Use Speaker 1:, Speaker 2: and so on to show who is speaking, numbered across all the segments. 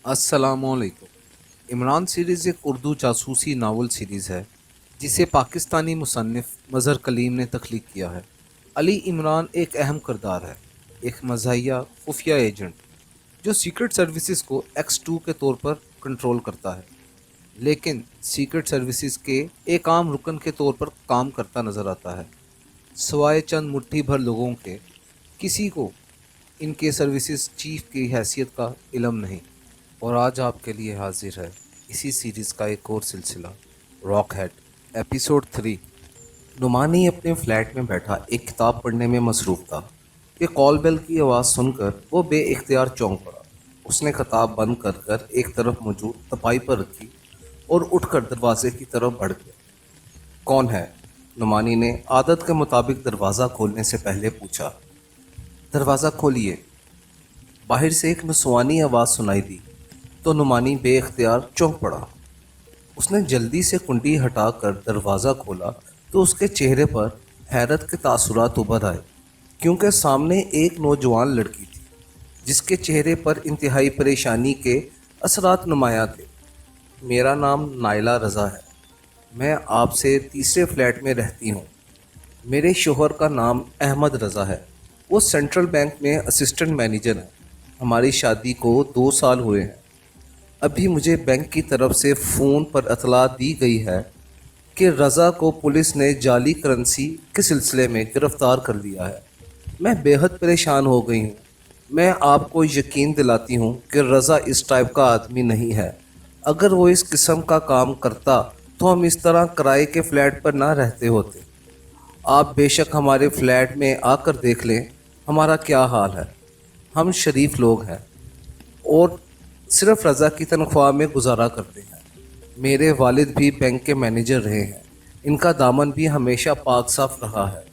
Speaker 1: अस्सलाम वालेकुम। इमरान सीरीज़ एक उर्दू जासूसी नावल सीरीज़ है जिसे पाकिस्तानी मुसन्निफ़ मज़हर कलीम ने तख्लीक किया है। अली इमरान एक अहम किरदार है, एक मज़ाहिया खुफिया एजेंट जो सीक्रेट सर्विसेज को X2 के तौर पर कंट्रोल करता है, लेकिन सीक्रेट सर्विसेज के एक आम रुकन के तौर पर काम करता नज़र आता है। सवाए चंद मुट्ठी भर लोगों के किसी को इनके सर्विसेज चीफ की हैसियत का इल्म नहीं। और आज आपके लिए हाजिर है इसी सीरीज़ का एक और सिलसिला, रॉक हेड एपिसोड 3। नुमानी अपने फ्लैट में बैठा एक किताब पढ़ने में मसरूफ़ था कि कॉल बेल की आवाज़ सुनकर वो बेइख्तियार चौंक पड़ा। उसने किताब बंद कर कर एक तरफ मौजूद तपाई पर रखी और उठकर दरवाजे की तरफ बढ़ गया। कौन है? नुमानी ने आदत के मुताबिक दरवाज़ा खोलने से पहले पूछा। दरवाज़ा खोलिए। बाहर से एक नसवानी आवाज़ सुनाई दी तो नुमानी बेइख्तियार चौंक पड़ा। उसने जल्दी से कुंडी हटाकर दरवाज़ा खोला तो उसके चेहरे पर हैरत के तासुरात उभर आए, क्योंकि सामने एक नौजवान लड़की थी जिसके चेहरे पर इंतहाई परेशानी के असरात नुमायाँ थे। मेरा नाम नाइला रज़ा है। मैं आपसे तीसरे फ्लैट में रहती हूँ। मेरे शोहर का नाम अहमद रज़ा है। वो सेंट्रल बैंक में असिस्टेंट मैनेजर हैं। हमारी शादी को 2 साल हुए हैं। अभी मुझे बैंक की तरफ से फ़ोन पर इतला दी गई है कि रज़ा को पुलिस ने जाली करेंसी के सिलसिले में गिरफ़्तार कर लिया है। मैं बेहद परेशान हो गई हूँ। मैं आपको यकीन दिलाती हूँ कि रज़ा इस टाइप का आदमी नहीं है। अगर वो इस किस्म का काम करता तो हम इस तरह किराए के फ़्लैट पर ना रहते होते। आप बेशक हमारे फ्लैट में आकर देख लें हमारा क्या हाल है। हम शरीफ लोग हैं और सिर्फ रज़ा की तनख्वाह में गुजारा करते हैं। मेरे वालिद भी बैंक के मैनेजर रहे हैं। इनका दामन भी हमेशा पाक साफ रहा है।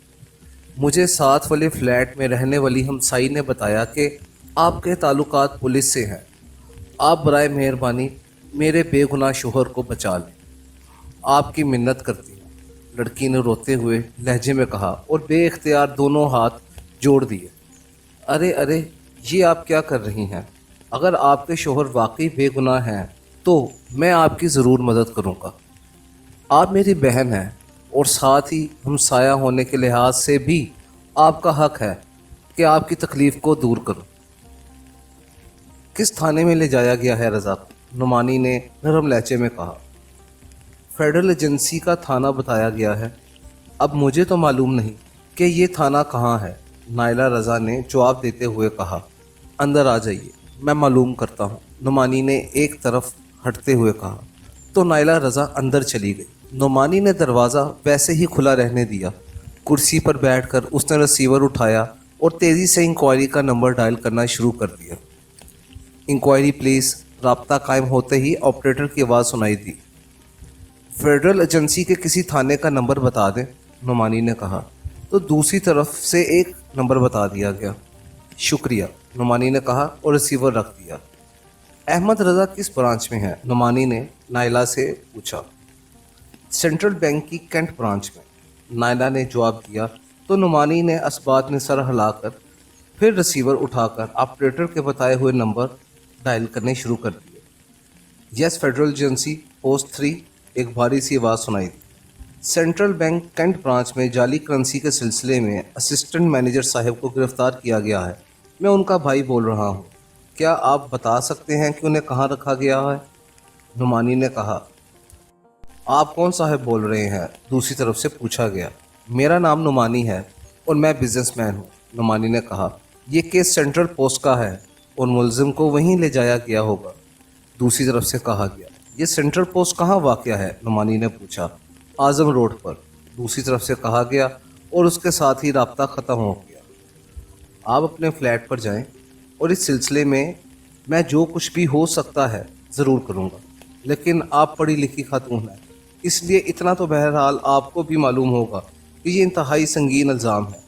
Speaker 1: मुझे साथ वाले फ्लैट में रहने वाली हमसाई ने बताया कि आपके ताल्लुकात पुलिस से हैं। आप बराए मेहरबानी मेरे बेगुनाह शोहर को बचा लें। आपकी मिन्नत करती हूँ, लड़की ने रोते हुए लहजे में कहा और बेइख्तियार दोनों हाथ जोड़ दिए। अरे अरे, ये आप क्या कर रही हैं? अगर आपके शोहर वाकई बेगुनाह हैं तो मैं आपकी ज़रूर मदद करूँगा। आप मेरी बहन हैं और साथ ही हमसाया होने के लिहाज से भी आपका हक है कि आपकी तकलीफ़ को दूर करूँ। किस थाने में ले जाया गया है रज़ा को? नुमानी ने नरम लहजे में कहा। फेडरल एजेंसी का थाना बताया गया है। अब मुझे तो मालूम नहीं कि ये थाना कहाँ है, नाइला रज़ा ने जवाब देते हुए कहा। अंदर आ जाइए, मैं मालूम करता हूँ, नुमानी ने एक तरफ हटते हुए कहा। तो नाइला रज़ा अंदर चली गई। नुमानी ने दरवाज़ा वैसे ही खुला रहने दिया। कुर्सी पर बैठकर उसने रिसीवर उठाया और तेज़ी से इंक्वायरी का नंबर डायल करना शुरू कर दिया। Enquiry please. राब्ता कायम होते ही ऑपरेटर की आवाज़ सुनाई दी। फेडरल एजेंसी के किसी थाने का नंबर बता दें, नुमानी ने कहा। तो दूसरी तरफ से एक नंबर बता दिया गया। शुक्रिया, नुमानी ने कहा और रिसीवर रख दिया। अहमद रज़ा किस ब्रांच में है? नुमानी ने नाइला से पूछा। सेंट्रल बैंक की कैंट ब्रांच में, नाइला ने जवाब दिया। तो नुमानी ने असबात में सर हिलाकर फिर रिसीवर उठाकर ऑपरेटर के बताए हुए नंबर डायल करने शुरू कर दिए। यस फेडरल एजेंसी, पोस्ट 3, एक भारी सी आवाज़ सुनाई दी। सेंट्रल बैंक कैंट ब्रांच में जाली करेंसी के सिलसिले में असिस्टेंट मैनेजर साहब को गिरफ़्तार किया गया है। मैं उनका भाई बोल रहा हूँ। क्या आप बता सकते हैं कि उन्हें कहाँ रखा गया है? नुमानी ने कहा। आप कौन साहब बोल रहे हैं? दूसरी तरफ से पूछा गया। मेरा नाम नुमानी है और मैं बिजनेसमैन हूँ, नुमानी ने कहा। यह केस सेंट्रल पोस्ट का है और मुलजिम को वहीं ले जाया गया होगा, दूसरी तरफ से कहा गया। ये सेंट्रल पोस्ट कहाँ वाक़या है? नुमानी ने पूछा। आज़म रोड पर, दूसरी तरफ से कहा गया और उसके साथ ही राब्ता ख़त्म हो गया। आप अपने फ्लैट पर जाएं और इस सिलसिले में मैं जो कुछ भी हो सकता है ज़रूर करूँगा। लेकिन आप पढ़ी लिखी खातून हैं, इसलिए इतना तो बहरहाल आपको भी मालूम होगा कि ये इंतहाई संगीन इल्ज़ाम है।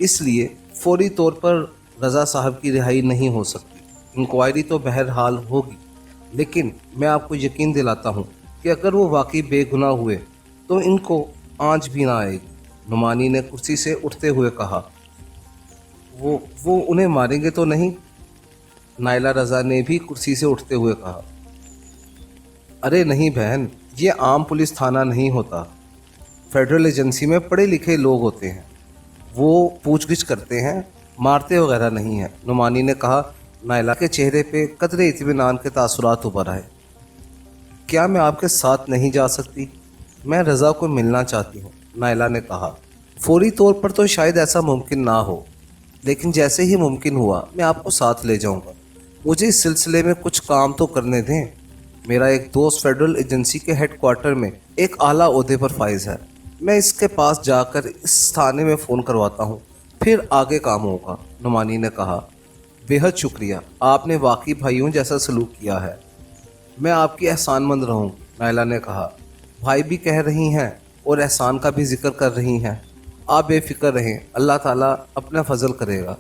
Speaker 1: इसलिए फौरी तौर पर रज़ा साहब की रिहाई नहीं हो सकती। इंक्वायरी तो बहरहाल होगी, लेकिन मैं आपको यकीन दिलाता हूँ कि अगर वो वाकई बेगुनाह हुए तो इनको आंच भी ना आएगी, नुमानी ने कुर्सी से उठते हुए कहा। वो उन्हें मारेंगे तो नहीं? नायला रज़ा ने भी कुर्सी से उठते हुए कहा। अरे नहीं बहन, ये आम पुलिस थाना नहीं होता। फेडरल एजेंसी में पढ़े लिखे लोग होते हैं, वो पूछगिछ करते हैं, मारते वगैरह नहीं हैं, नुमानी ने कहा। नायला के चेहरे पे कतरे इत्मीनान के तासुरात उभर आए। क्या मैं आपके साथ नहीं जा सकती? मैं रज़ा को मिलना चाहती हूँ, नायला ने कहा। फौरी तौर पर तो शायद ऐसा मुमकिन ना हो, लेकिन जैसे ही मुमकिन हुआ मैं आपको साथ ले जाऊँगा। मुझे इस सिलसिले में कुछ काम तो करने दें। मेरा एक दोस्त फेडरल एजेंसी के हेड क्वार्टर में एक आला ओहदे पर फाइज है। मैं इसके पास जाकर इस थाने में फ़ोन करवाता हूँ, फिर आगे काम होगा, नुमानी ने कहा। बेहद शुक्रिया, आपने वाकई भाइयों जैसा सलूक किया है। मैं आपकी एहसानमंद रहूँगी, नायला ने कहा। भाई भी कह रही हैं और एहसान का भी जिक्र कर रही हैं। आप बेफिक्र रहें, अल्लाह ताला अपना फजल करेगा।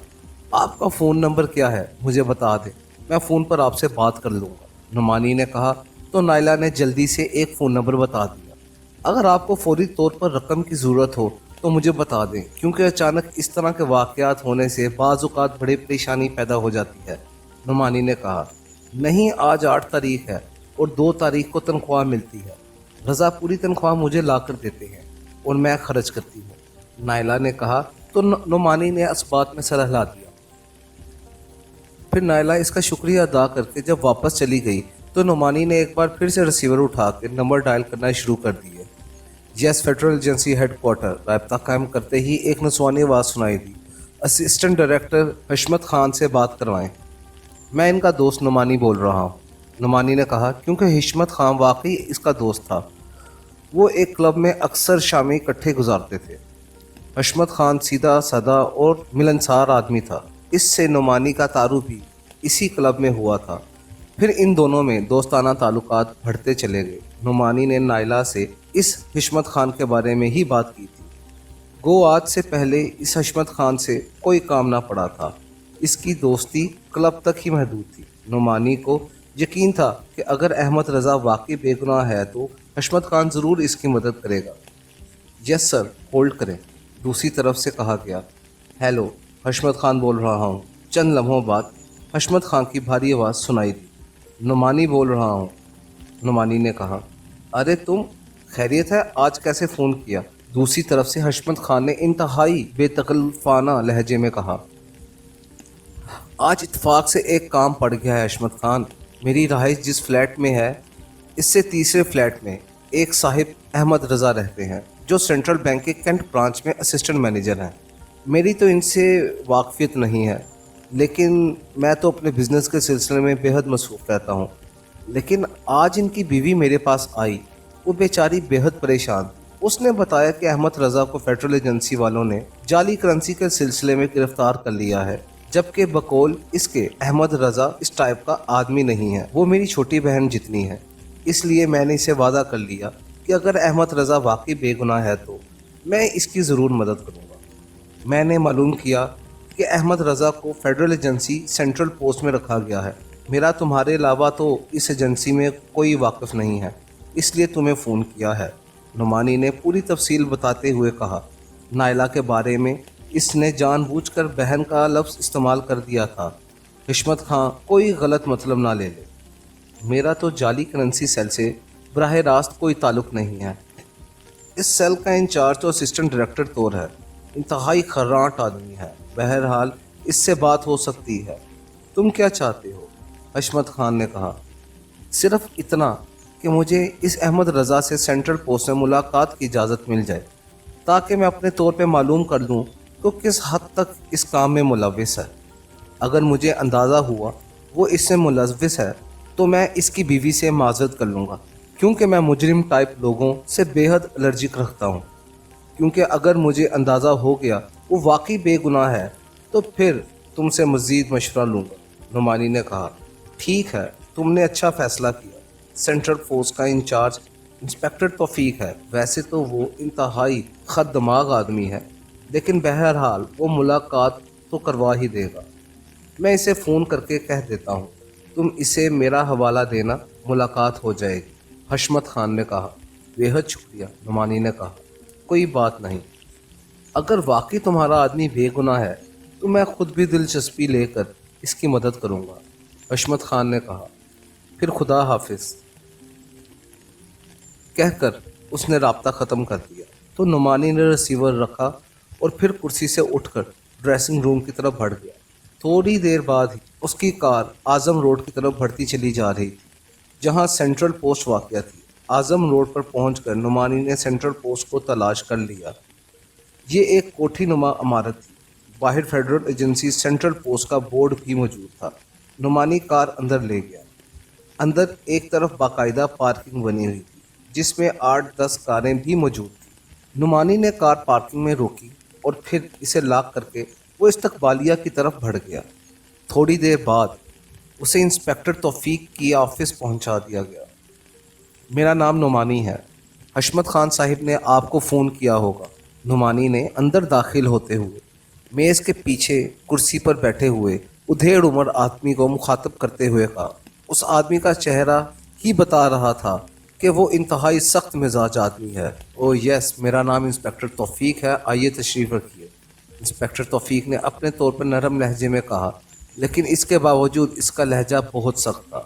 Speaker 1: आपका फ़ोन नंबर क्या है, मुझे बता दें, मैं फ़ोन पर आपसे बात कर लूँगा, नुमानी ने कहा। तो नायला ने जल्दी से एक फ़ोन नंबर बता दिया। अगर आपको फौरी तौर पर रकम की ज़रूरत हो तो मुझे बता दें, क्योंकि अचानक इस तरह के वाक़यात होने से बाज़ औक़ात बड़ी परेशानी पैदा हो जाती है, नुमानी ने कहा। नहीं, आज 8 तारीख है और 2 तारीख को तनख्वाह मिलती है। रज़ा पूरी तनख्वाह मुझे ला कर देते हैं और मैं खर्च करती हूँ, नायला ने कहा। तो नुमानी ने इस बात में सर हिला दिया। फिर नायला इसका शुक्रिया अदा करके जब वापस चली गई तो नुमानी ने एक बार फिर से रिसीवर उठा के नंबर डायल करना शुरू कर दिए। Yes, federal agency head quarter. राब्ता कायम करते ही एक नसवानी आवाज़ सुनाई दी। असिस्टेंट डायरेक्टर हशमत खान से बात करवाएं। मैं इनका दोस्त नुमानी बोल रहा हूँ, नुमानी ने कहा, क्योंकि हशमत खान वाकई इसका दोस्त था। वो एक क्लब में अक्सर शामें इकट्ठे गुजारते थे। हशमत खान सीधा सादा और मिलनसार आदमी था। इससे नुमानी का तारुफ भी इसी क्लब में हुआ था। फिर इन दोनों में दोस्ताना ताल्लुकात बढ़ते चले गए। नुमानी ने नायला से इस हशमत खान के बारे में ही बात की थी। गो आज से पहले इस हशमत खान से कोई काम ना पड़ा था। इसकी दोस्ती क्लब तक ही महदूद थी। नुमानी को यकीन था कि अगर अहमद रज़ा वाकई बेगुनाह है तो हशमत खान ज़रूर इसकी मदद करेगा। यस सर, होल्ड करें, दूसरी तरफ से कहा गया। हेलो, हशमत खान बोल रहा हूँ। चंद लम्हों बाद हशमत खान की भारी आवाज़ सुनाई दी। नुमानी बोल रहा हूँ, नुमानी ने कहा। अरे तुम, खैरियत है? आज कैसे फ़ोन किया? दूसरी तरफ से हशमत खान ने इंतहाई बेतकल्लुफ़ाना लहजे में कहा। आज इत्तेफाक से एक काम पड़ गया है हशमत खान। मेरी रहाइश जिस फ्लैट में है, इससे तीसरे फ्लैट में एक साहिब अहमद रज़ा रहते हैं, जो सेंट्रल बैंक के कैंट ब्रांच में असिस्टेंट मैनेजर हैं। मेरी तो इनसे वाकफियत नहीं है, लेकिन मैं तो अपने बिज़नेस के सिलसिले में बेहद मसरूफ़ रहता हूँ। लेकिन आज इनकी बीवी मेरे पास आई। वो बेचारी बेहद परेशान थी। उसने बताया कि अहमद रज़ा को फेडरल एजेंसी वालों ने जाली करेंसी के सिलसिले में गिरफ्तार कर लिया है, जबकि बकौल इसके अहमद रज़ा इस टाइप का आदमी नहीं है। वो मेरी छोटी बहन जितनी है। इसलिए मैंने इसे वादा कर लिया कि अगर अहमद रज़ा वाकई बेगुनाह है तो मैं इसकी ज़रूर मदद करूँगा। मैंने मालूम किया कि अहमद रज़ा को फेडरल एजेंसी सेंट्रल पोस्ट में रखा गया है। मेरा तुम्हारे अलावा तो इस एजेंसी में कोई वाकिफ़ नहीं है, इसलिए तुम्हें फ़ोन किया है, नुमानी ने पूरी तफसील बताते हुए कहा। नायला के बारे में इसने जानबूझकर बहन का लफ्ज़ इस्तेमाल कर दिया था। हशमत खां कोई गलत मतलब ना ले ले। मेरा तो जाली करेंसी सेल से बराह रास्त कोई ताल्लुक़ नहीं है। इस सेल का इंचार्ज तो असिस्टेंट डायरेक्टर तौर है, इंतहाई खर्राट आदमी है। बहरहाल इससे बात हो सकती है। तुम क्या चाहते हो? हशमत खान ने कहा। सिर्फ इतना कि मुझे इस अहमद रज़ा से सेंट्रल पोस्ट में मुलाकात की इजाज़त मिल जाए, ताकि मैं अपने तौर पे मालूम कर लूँ तो किस हद तक इस काम में मुलव्विस है। अगर मुझे अंदाज़ा हुआ वो इससे मुलव्विस है तो मैं इसकी बीवी से माज़रत कर लूँगा, क्योंकि मैं मुजरिम टाइप लोगों से बेहद एलर्जिक रखता हूँ। क्योंकि अगर मुझे अंदाज़ा हो गया वो वाकई बेगुनाह है तो फिर तुमसे मज़ीद मशवरा लूँगा, नुमानी ने कहा। ठीक है, तुमने अच्छा फ़ैसला किया। सेंट्रल फोर्स का इंचार्ज इंस्पेक्टर तौफीक है। वैसे तो वो इंतहाई खत दिमाग आदमी है, लेकिन बहरहाल वो मुलाकात तो करवा ही देगा। मैं इसे फ़ोन करके कह देता हूँ, तुम इसे मेरा हवाला देना, मुलाकात हो जाएगी, हशमत खान ने कहा। बेहद शुक्रिया, नुमानी ने कहा। कोई बात नहीं, अगर वाकई तुम्हारा आदमी बेगुनाह है तो मैं खुद भी दिलचस्पी लेकर इसकी मदद करूँगा। حشمت خان نے کہا۔ پھر خدا حافظ کہہ کر اس نے رابطہ ختم کر دیا تو نعمانی نے ریسیور رکھا اور پھر کرسی سے اٹھ کر ڈریسنگ روم کی طرف بڑھ گیا۔ تھوڑی دیر بعد ہی اس کی کار اعظم روڈ کی طرف بڑھتی چلی جا رہی تھی جہاں سینٹرل پوسٹ واقع تھی۔ اعظم روڈ پر پہنچ کر نعمانی نے سینٹرل پوسٹ کو تلاش کر لیا۔ یہ ایک کوٹھی نما عمارت تھی۔ باہر فیڈرل ایجنسی سینٹرل پوسٹ کا بورڈ بھی موجود تھا۔ نعمانی کار اندر لے گیا۔ اندر ایک طرف باقاعدہ پارکنگ بنی ہوئی تھی جس میں 8-10 کاریں بھی موجود تھیں۔ نعمانی نے کار پارکنگ میں روکی اور پھر اسے لاک کر کے وہ استقبالیہ کی طرف بڑھ گیا۔ تھوڑی دیر بعد اسے انسپکٹر توفیق کی آفس پہنچا دیا گیا۔ میرا نام نعمانی ہے، حشمت خان صاحب نے آپ کو فون کیا ہوگا۔ نعمانی نے اندر داخل ہوتے ہوئے میز کے پیچھے کرسی پر بیٹھے ہوئے ادھیڑ عمر آدمی کو مخاطب کرتے ہوئے کہا۔ اس آدمی کا چہرہ ہی بتا رہا تھا کہ وہ انتہائی سخت مزاج آدمی ہے۔ او یس، میرا نام انسپکٹر توفیق ہے، آئیے تشریف رکھیے۔ انسپکٹر توفیق نے اپنے طور پر نرم لہجے میں کہا، لیکن اس کے باوجود اس کا لہجہ بہت سخت تھا۔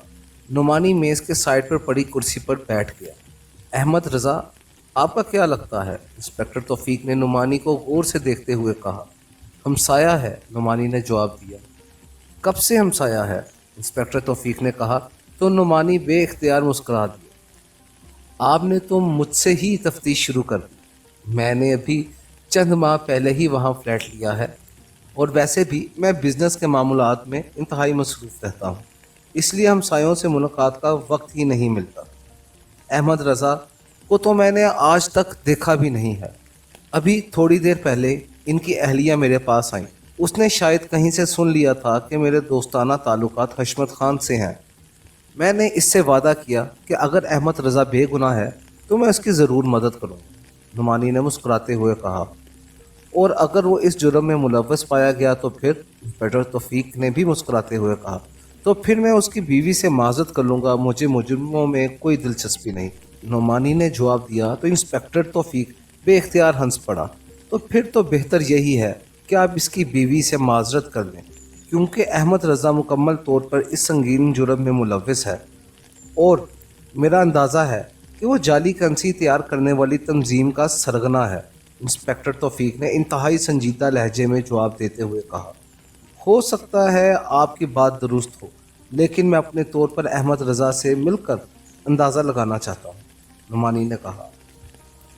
Speaker 1: نعمانی میز کے سائڈ پر پڑی کرسی پر بیٹھ گیا۔ احمد رضا، آپ کا کیا لگتا ہے؟ انسپکٹر توفیق نے نعمانی کو غور سے دیکھتے ہوئے کہا۔ ہمسایہ ہے، نعمانی نے جواب دیا۔ کب سے ہمسایہ ہے؟ انسپکٹر توفیق نے کہا تو نعمانی بے اختیار مسکرا دیا۔ آپ نے تو مجھ سے ہی تفتیش شروع کر دی۔ میں نے ابھی چند ماہ پہلے ہی وہاں فلیٹ لیا ہے اور ویسے بھی میں بزنس کے معاملات میں انتہائی مصروف رہتا ہوں، اس لیے ہمسایوں سے ملاقات کا وقت ہی نہیں ملتا۔ احمد رضا کو تو میں نے آج تک دیکھا بھی نہیں ہے۔ ابھی تھوڑی دیر پہلے ان کی اہلیہ میرے پاس آئیں۔ اس نے شاید کہیں سے سن لیا تھا کہ میرے دوستانہ تعلقات حشمت خان سے ہیں۔ میں نے اس سے وعدہ کیا کہ اگر احمد رضا بے گناہ ہے تو میں اس کی ضرور مدد کروں گا، نعمانی نے مسکراتے ہوئے کہا۔ اور اگر وہ اس جرم میں ملوث پایا گیا تو پھر؟ انسپکٹر توفیق نے بھی مسکراتے ہوئے کہا۔ تو پھر میں اس کی بیوی سے معذرت کر لوں گا، مجھے مجرموں میں کوئی دلچسپی نہیں، نعمانی نے جواب دیا تو انسپکٹر توفیق بے اختیار ہنس پڑا۔ تو پھر تو بہتر یہی ہے کہ آپ اس کی بیوی سے معذرت کر لیں، کیونکہ احمد رضا مکمل طور پر اس سنگین جرم میں ملوث ہے اور میرا اندازہ ہے کہ وہ جعلی کرنسی تیار کرنے والی تنظیم کا سرغنہ ہے، انسپکٹر توفیق نے انتہائی سنجیدہ لہجے میں جواب دیتے ہوئے کہا۔ ہو سکتا ہے آپ کی بات درست ہو، لیکن میں اپنے طور پر احمد رضا سے مل کر اندازہ لگانا چاہتا ہوں، نعمانی نے کہا۔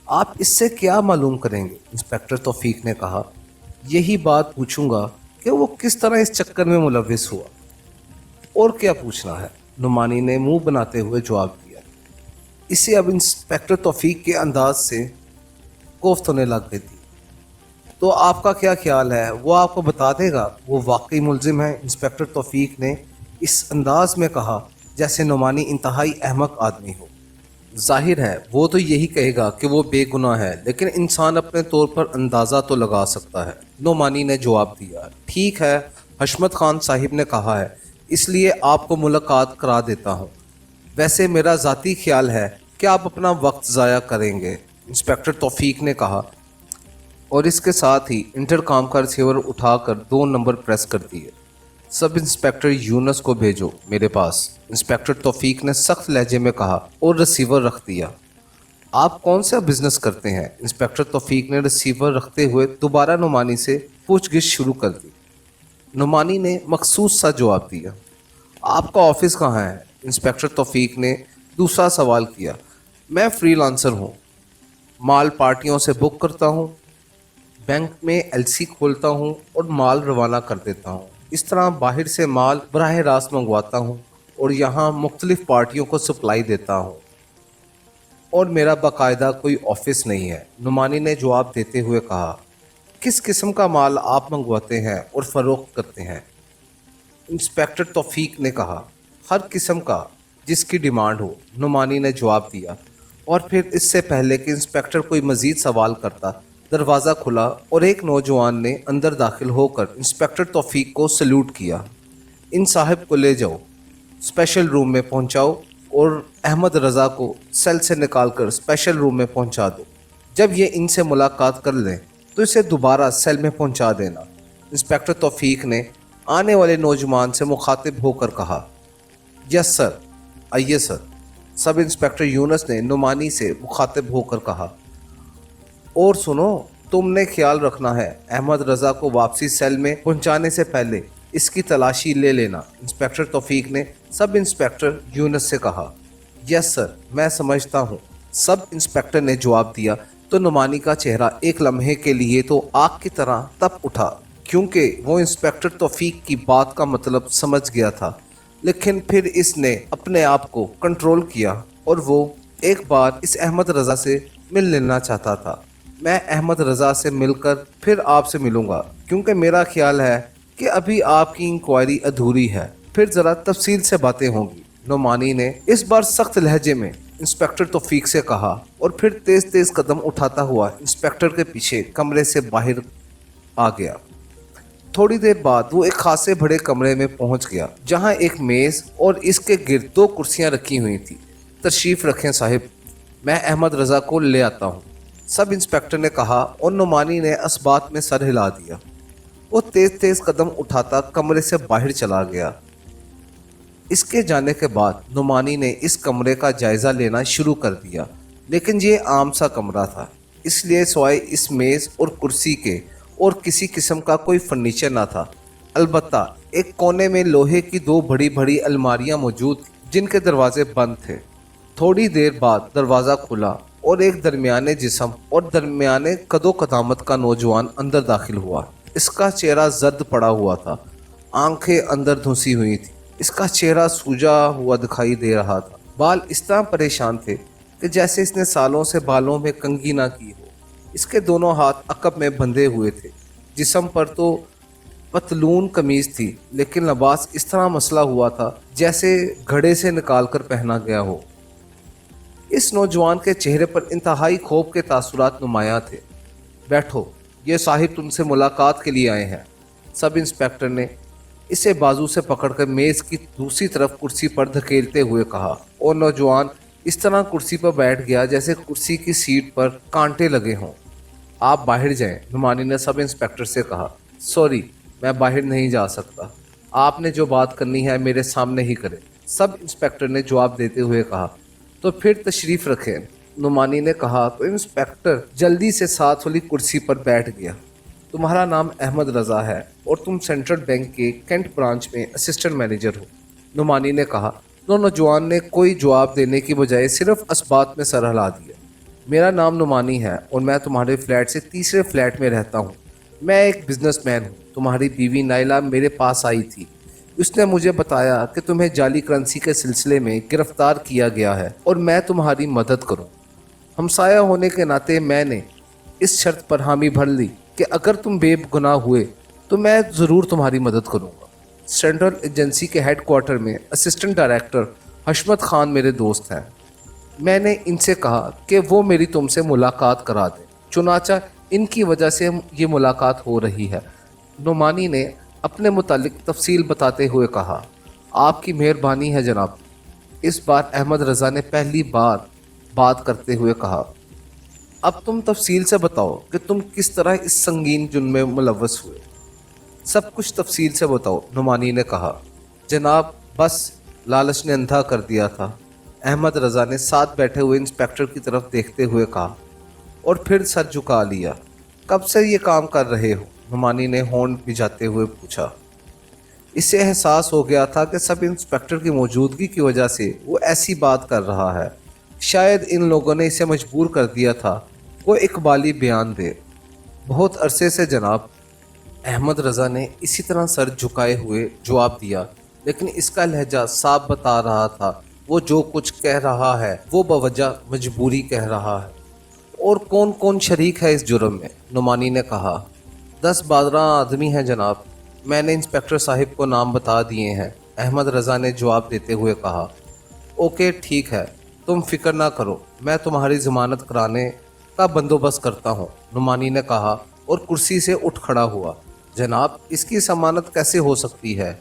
Speaker 1: آپ اس سے کیا معلوم کریں گے؟ انسپکٹر توفیق نے کہا۔ یہی بات پوچھوں گا کہ وہ کس طرح اس چکر میں ملوث ہوا۔ اور کیا پوچھنا ہے؟ نعمانی نے منہ بناتے ہوئے جواب دیا۔ اسے اب انسپکٹر توفیق کے انداز سے کوفت ہونے لگ گئی تھی۔ تو آپ کا کیا خیال ہے؟ وہ آپ کو بتا دے گا وہ واقعی ملزم ہے، انسپکٹر توفیق نے اس انداز میں کہا جیسے نعمانی انتہائی احمق آدمی ہو۔ ظاہر ہے وہ تو یہی کہے گا کہ وہ بے گناہ ہے، لیکن انسان اپنے طور پر اندازہ تو لگا سکتا ہے، نعمانی نے جواب دیا۔ ٹھیک ہے، حشمت خان صاحب نے کہا ہے، اس لیے آپ کو ملاقات کرا دیتا ہوں۔ ویسے میرا ذاتی خیال ہے کہ آپ اپنا وقت ضائع کریں گے، انسپکٹر توفیق نے کہا، اور اس کے ساتھ ہی انٹرکام کا ریسیور اٹھا کر 2 نمبر پریس کر دیے۔ سب انسپکٹر یونس کو بھیجو میرے پاس، انسپکٹر توفیق نے سخت لہجے میں کہا اور ریسیور رکھ دیا۔ آپ کون سا بزنس کرتے ہیں؟ انسپکٹر توفیق نے ریسیور رکھتے ہوئے دوبارہ نعمانی سے پوچھ گچھ شروع کر دی۔ نعمانی نے مخصوص سا جواب دیا۔ آپ کا آفس کہاں ہے؟ انسپکٹر توفیق نے دوسرا سوال کیا۔ میں فری لانسر ہوں، مال پارٹیوں سے بک کرتا ہوں، بینک میں LC کھولتا ہوں اور مال روانہ کر دیتا ہوں، اس طرح باہر سے مال براہ راست منگواتا ہوں اور یہاں مختلف پارٹیوں کو سپلائی دیتا ہوں، اور میرا باقاعدہ کوئی آفس نہیں ہے، نعمانی نے جواب دیتے ہوئے کہا۔ کس قسم کا مال آپ منگواتے ہیں اور فروخت کرتے ہیں؟ انسپکٹر توفیق نے کہا۔ ہر قسم کا جس کی ڈیمانڈ ہو، نعمانی نے جواب دیا، اور پھر اس سے پہلے کہ انسپکٹر کوئی مزید سوال کرتا دروازہ کھلا اور ایک نوجوان نے اندر داخل ہو کر انسپکٹر توفیق کو سلیوٹ کیا۔ ان صاحب کو لے جاؤ، اسپیشل روم میں پہنچاؤ اور احمد رضا کو سیل سے نکال کر اسپیشل روم میں پہنچا دو۔ جب یہ ان سے ملاقات کر لیں تو اسے دوبارہ سیل میں پہنچا دینا، انسپکٹر توفیق نے آنے والے نوجوان سے مخاطب ہو کر کہا۔ यस सर, आइए सर। सब इंस्पेक्टर यूनुस ने नुमानी से मुखातिब होकर कहा। और सुनो, तुमने ख्याल रखना है, अहमद रजा को वापसी सेल में पहुंचाने से पहले इसकी तलाशी ले लेना, इंस्पेक्टर तौफीक ने सब इंस्पेक्टर यूनुस से कहा। यस सर, मैं समझता हूँ, सब इंस्पेक्टर ने जवाब दिया। तो नुमानी का चेहरा एक लम्हे के लिए तो आग की तरह तप उठा, क्योंकि वो इंस्पेक्टर तौफीक की बात का मतलब समझ गया था। लेकिन फिर इसने अपने आप को कंट्रोल किया और वो एक बार इस अहमद रजा से मिल लेना चाहता था। मैं अहमद रजा से मिलकर फिर आपसे मिलूंगा, क्योंकि मेरा ख्याल है कि अभी आपकी इंक्वायरी अधूरी है, फिर ज़रा तफसील से बातें होंगी, नुमानी ने इस बार सख्त लहजे में इंस्पेक्टर तौफीक से कहा और फिर तेज तेज कदम उठाता हुआ इंस्पेक्टर के पीछे कमरे से बाहर आ गया। थोड़ी देर बाद वो एक खासे बड़े कमरे में पहुंच गया, जहां एक मेज और इसके गिर्द 2 कुर्सियां रखी हुई थी। तशरीफ रखें साहिब, मैं अहमद रजा को ले आता हूं, सब इंस्पेक्टर ने कहा और नुमानी ने असबात में सर हिला दिया। वो तेज तेज कदम उठाता कमरे से बाहर चला गया। इसके जाने के बाद नुमानी ने इस कमरे का जायज़ा लेना शुरू कर दिया, लेकिन ये आम सा कमरा था, इसलिए सिवाय इस मेज़ और कुर्सी के और किसी किस्म का कोई फर्नीचर ना था। अलबत्ता एक कोने में लोहे की 2 बड़ी बड़ी अलमारियां मौजूद थी, जिनके दरवाजे बंद थे। थोड़ी देर बाद दरवाज़ा खुला और एक दरमियाने जिस्म और दरमियाने कदो कदामत का नौजवान अंदर दाखिल हुआ। इसका चेहरा जर्द पड़ा हुआ था, आंखें अंदर धुसी हुई थी, इसका चेहरा सूजा हुआ दिखाई दे रहा था। बाल इस तरह परेशान थे कि जैसे इसने सालों से बालों में कंघी ना की हो। इसके दोनों हाथ अकब में बंधे हुए थे। जिस्म पर तो पतलून कमीज थी, लेकिन लिबास इस तरह मसला हुआ था जैसे घड़े से निकाल कर पहना गया हो। इस नौजवान के चेहरे पर इंतहाई खौफ के तासुरात नुमायां थे। बैठो, ये साहिब तुमसे मुलाकात के लिए आए हैं, सब इंस्पेक्टर ने इसे बाजू से पकड़कर मेज़ की दूसरी तरफ कुर्सी पर धकेलते हुए कहा, और नौजवान इस तरह कुर्सी पर बैठ गया जैसे कुर्सी की सीट पर कांटे लगे हों। आप बाहर जाएं, नुमानी ने सब इंस्पेक्टर से कहा। सॉरी, मैं बाहर नहीं जा सकता, आपने जो बात करनी है मेरे सामने ही करें, सब इंस्पेक्टर ने जवाब देते हुए कहा। तो फिर तशरीफ़ रखें, नुमानी ने कहा। तो इंस्पेक्टर जल्दी से साथ वाली कुर्सी पर बैठ गया। तुम्हारा नाम अहमद रज़ा है और तुम सेंट्रल बैंक के कैंट ब्रांच में असिस्टेंट मैनेजर हो, नुमानी ने कहा। तो नौजवान ने कोई जवाब देने की बजाय सिर्फ असबात में सर हिला दिया। मेरा नाम नुमानी है और मैं तुम्हारे फ्लैट से तीसरे फ्लैट में रहता हूँ। मैं एक बिजनेसमैन हूँ। तुम्हारी बीवी नाइला मेरे पास आई थी। उसने मुझे बताया कि तुम्हें जाली करेंसी के सिलसिले में गिरफ्तार किया गया है और मैं तुम्हारी मदद करूँ। हमसाया होने के नाते मैंने इस शर्त पर हामी भर ली कि अगर तुम बेगुनाह हुए तो मैं ज़रूर तुम्हारी मदद करूँगा। सेंट्रल एजेंसी के हेड क्वार्टर में असिस्टेंट डायरेक्टर हशमत खान मेरे दोस्त हैं। मैंने इनसे कहा कि वो मेरी तुमसे मुलाकात करा दें, चुनाचा इनकी वजह से ये मुलाकात हो रही है, नुमानी ने अपने मुतालिक तफसील बताते हुए कहा। आपकी मेहरबानी है जनाब, इस बार अहमद रज़ा ने पहली बार बात करते हुए कहा। अब तुम तफसील से बताओ कि तुम किस तरह इस संगीन जुर्म में मुलव्वस हुए। सब कुछ तफसील से बताओ, नुमानी ने कहा। जनाब, बस लालच ने अंधा कर दिया था, अहमद रज़ा ने साथ बैठे हुए इंस्पेक्टर की तरफ देखते हुए कहा और फिर सर झुका लिया। कब से ये काम कर रहे हो, नुमानी ने होंठ भिजाते हुए पूछा। इसे एहसास हो गया था कि सब इंस्पेक्टर की मौजूदगी की वजह से वो ऐसी बात कर रहा है। शायद इन लोगों ने इसे मजबूर कर दिया था वो इकबाली बयान दे। बहुत अरसे से जनाब, अहमद रज़ा ने इसी तरह सर झुकाए हुए जवाब दिया, लेकिन इसका लहजा साफ बता रहा था वो जो कुछ कह रहा है वो बवजह मजबूरी कह रहा है। और कौन कौन शरीक है इस जुर्म में, नुमानी ने कहा। 10-12 आदमी हैं जनाब, मैंने इंस्पेक्टर साहिब को नाम बता दिए हैं, अहमद रज़ा ने जवाब देते हुए कहा। ओके, ठीक है, तुम फिक्र ना करो, मैं तुम्हारी ज़मानत कराने का बंदोबस्त करता हूँ, नुमानी ने कहा और कुर्सी से उठ खड़ा हुआ। जनाब, इसकी ज़मानत कैसे हो सकती है,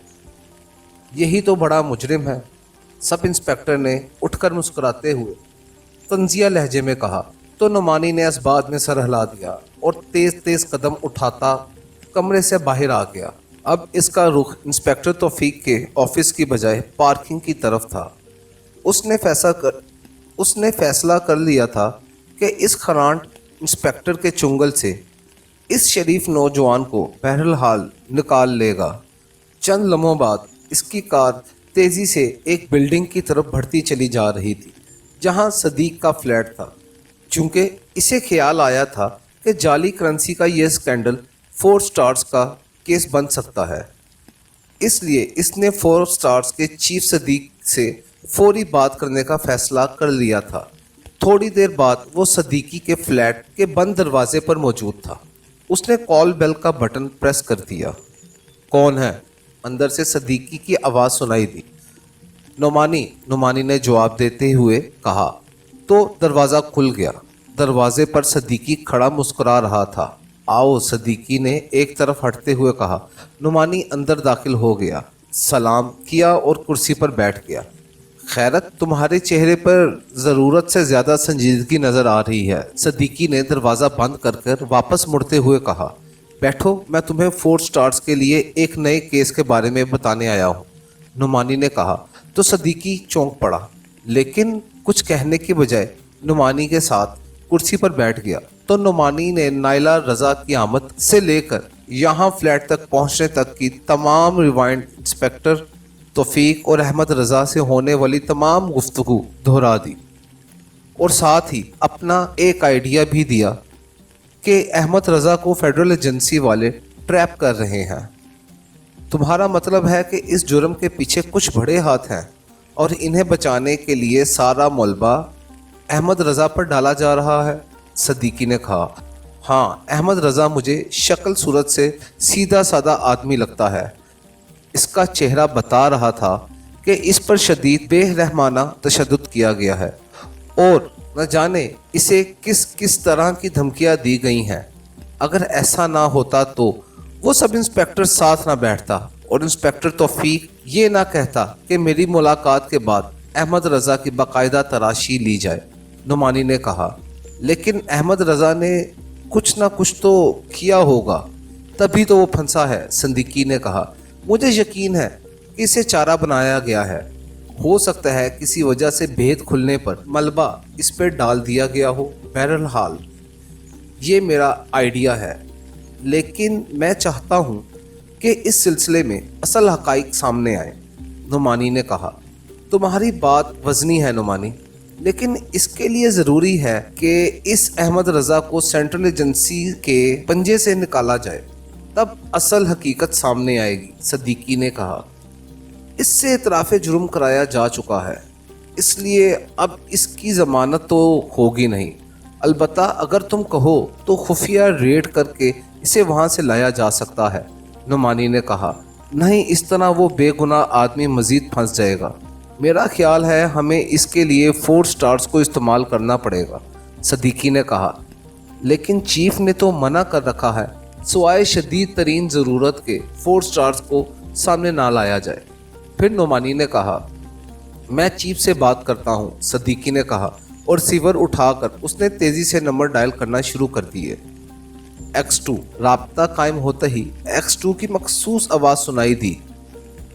Speaker 1: यही तो बड़ा मुजरिम है, सब इंस्पेक्टर ने उठकर मुस्कुराते हुए तंजिया लहजे में कहा। तो नुमानी ने असबात में सर हिला दिया और तेज़ तेज़ कदम उठाता कमरे से बाहर आ गया। اب اس کا رخ انسپیکٹر توفیق کے آفس کی بجائے پارکنگ کی طرف تھا۔ اس نے فیصلہ کر لیا تھا کہ اس خرانٹ انسپیکٹر کے چنگل سے اس شریف نوجوان کو بہرحال نکال لے گا۔ چند لمحوں بعد اس کی کار تیزی سے ایک بلڈنگ کی طرف بڑھتی چلی جا رہی تھی جہاں صدیق کا فلیٹ تھا۔ چونکہ اسے خیال آیا تھا کہ جعلی کرنسی کا یہ اسکینڈل 4 سٹارز کا کیس بن سکتا ہے، اس لیے اس نے 4 سٹارز کے چیف صدیق سے فوری بات کرنے کا فیصلہ کر لیا تھا۔ تھوڑی دیر بعد وہ صدیقی کے فلیٹ کے بند دروازے پر موجود تھا۔ اس نے کال بیل کا بٹن پریس کر دیا۔ کون ہے؟ اندر سے صدیقی کی آواز سنائی دی۔ نعمانی نے جواب دیتے ہوئے کہا تو دروازہ کھل گیا۔ دروازے پر صدیقی کھڑا مسکرا رہا تھا۔ آؤ، صدیقی نے ایک طرف ہٹتے ہوئے کہا۔ نعمانی اندر داخل ہو گیا، سلام کیا اور کرسی پر بیٹھ گیا۔ خیرت، تمہارے چہرے پر ضرورت سے زیادہ سنجیدگی نظر آ رہی ہے، صدیقی نے دروازہ بند کر واپس مڑتے ہوئے کہا۔ بیٹھو، میں تمہیں 4 سٹارز کے لیے ایک نئے کیس کے بارے میں بتانے آیا ہوں، نعمانی نے کہا۔ تو صدیقی چونک پڑا، لیکن کچھ کہنے کے بجائے نعمانی کے ساتھ کرسی پر بیٹھ گیا۔ تو نعمانی نے نائلہ رضا کی آمد سے لے کر یہاں فلیٹ تک پہنچنے تک کی تمام ریوائنڈ انسپیکٹر توفیق اور احمد رضا سے ہونے والی تمام گفتگو دہرا دی، اور ساتھ ہی اپنا ایک آئیڈیا بھی دیا کہ احمد رضا کو فیڈرل ایجنسی والے ٹریپ کر رہے ہیں۔ تمہارا مطلب ہے کہ اس جرم کے پیچھے کچھ بڑے ہاتھ ہیں اور انہیں بچانے کے لیے سارا ملبہ احمد رضا پر ڈالا جا رہا ہے، صدیقی نے کہا۔ ہاں، احمد رضا مجھے شکل صورت سے سیدھا سادہ آدمی لگتا ہے۔ اس کا چہرہ بتا رہا تھا کہ اس پر شدید بے رحمانہ تشدد کیا گیا ہے اور نہ جانے اسے کس طرح کی دھمکیاں دی گئی ہیں۔ اگر ایسا نہ ہوتا تو وہ سب انسپیکٹر ساتھ نہ بیٹھتا اور انسپیکٹر توفیق یہ نہ کہتا کہ میری ملاقات کے بعد احمد رضا کی باقاعدہ تراشی لی جائے، نعمانی نے کہا۔ لیکن احمد رضا نے کچھ نہ کچھ تو کیا ہوگا، تبھی تو وہ پھنسا ہے، صدیقی نے کہا۔ مجھے یقین ہے کہ اسے چارہ بنایا گیا ہے۔ ہو سکتا ہے کسی وجہ سے بھید کھلنے پر ملبہ اس پہ ڈال دیا گیا ہو۔ بہرحال یہ میرا آئیڈیا ہے، لیکن میں چاہتا ہوں کہ اس سلسلے میں اصل حقائق سامنے آئیں، نعمانی نے کہا۔ تمہاری بات وزنی ہے نعمانی، لیکن اس کے لیے ضروری ہے کہ اس احمد رضا کو سینٹرل ایجنسی کے پنجے سے نکالا جائے، تب اصل حقیقت سامنے آئے گی، صدیقی نے کہا۔ اس سے اعتراف جرم کرایا جا چکا ہے، اس لیے اب اس کی ضمانت تو ہوگی نہیں۔ البتہ اگر تم کہو تو خفیہ ریڈ کر کے اسے وہاں سے لایا جا سکتا ہے، نعمانی نے کہا۔ نہیں، اس طرح وہ بے گناہ آدمی مزید پھنس جائے گا۔ میرا خیال ہے ہمیں اس کے لیے 4 سٹارز کو استعمال کرنا پڑے گا، صدیقی نے کہا۔ لیکن چیف نے تو منع کر رکھا ہے، سوائے شدید ترین ضرورت کے 4 سٹارز کو سامنے نہ لایا جائے۔ پھر نعمانی نے کہا، میں چیف سے بات کرتا ہوں، صدیقی نے کہا، اور ریسیور اٹھا کر اس نے تیزی سے نمبر ڈائل کرنا شروع کر دیے۔ X2۔ رابطہ قائم ہوتا ہی X2 کی مخصوص آواز سنائی دی۔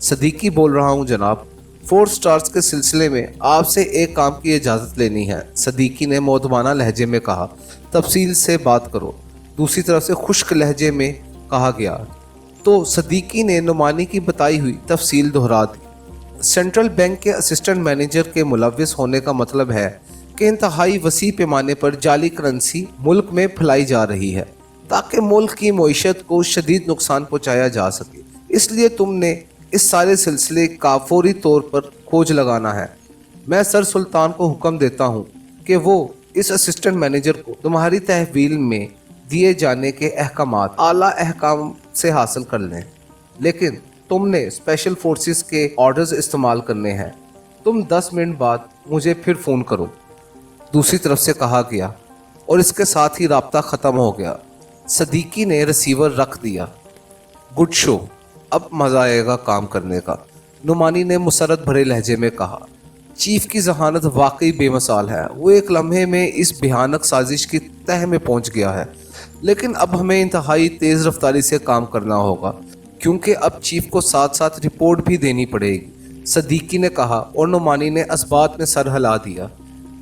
Speaker 1: صدیقی بول رہا ہوں جناب، 4 سٹارز کے سلسلے میں آپ سے ایک کام کی اجازت لینی ہے، صدیقی نے مؤدبانہ لہجے میں کہا۔ تفصیل سے بات کرو، دوسری طرف سے خشک لہجے میں کہا گیا۔ تو صدیقی نے نعمانی کی بتائی ہوئی تفصیل دہرا دی۔ سینٹرل بینک کے اسسٹنٹ مینیجر کے ملوث ہونے کا مطلب ہے کہ انتہائی وسیع پیمانے پر جعلی کرنسی ملک میں پھیلائی جا رہی ہے تاکہ ملک کی معیشت کو شدید نقصان پہنچایا جا سکے۔ اس لیے تم نے اس سارے سلسلے کا فوری طور پر کھوج لگانا ہے۔ میں سر سلطان کو حکم دیتا ہوں کہ وہ اس اسسٹنٹ مینیجر کو تمہاری تحویل میں دیے جانے کے احکامات اعلیٰ احکام سے حاصل کر لیں، لیکن تم نے اسپیشل فورسز کے آرڈرز استعمال کرنے ہیں۔ تم 10 منٹ بعد مجھے پھر فون کرو، دوسری طرف سے کہا گیا، اور اس کے ساتھ ہی رابطہ ختم ہو گیا۔ صدیقی نے ریسیور رکھ دیا۔ گڈ شو، اب مزہ آئے گا کام کرنے کا، نعمانی نے مسرت بھرے لہجے میں کہا۔ چیف کی ذہانت واقعی بے مثال ہے، وہ ایک لمحے میں اس بھیانک سازش کی تہہ میں پہنچ گیا ہے، لیکن اب ہمیں انتہائی تیز رفتاری سے کام کرنا ہوگا۔ क्योंकि अब चीफ को साथ साथ रिपोर्ट भी देनी पड़ेगी, सदीकी ने कहा और नुमानी ने असबात में सर हिला दिया।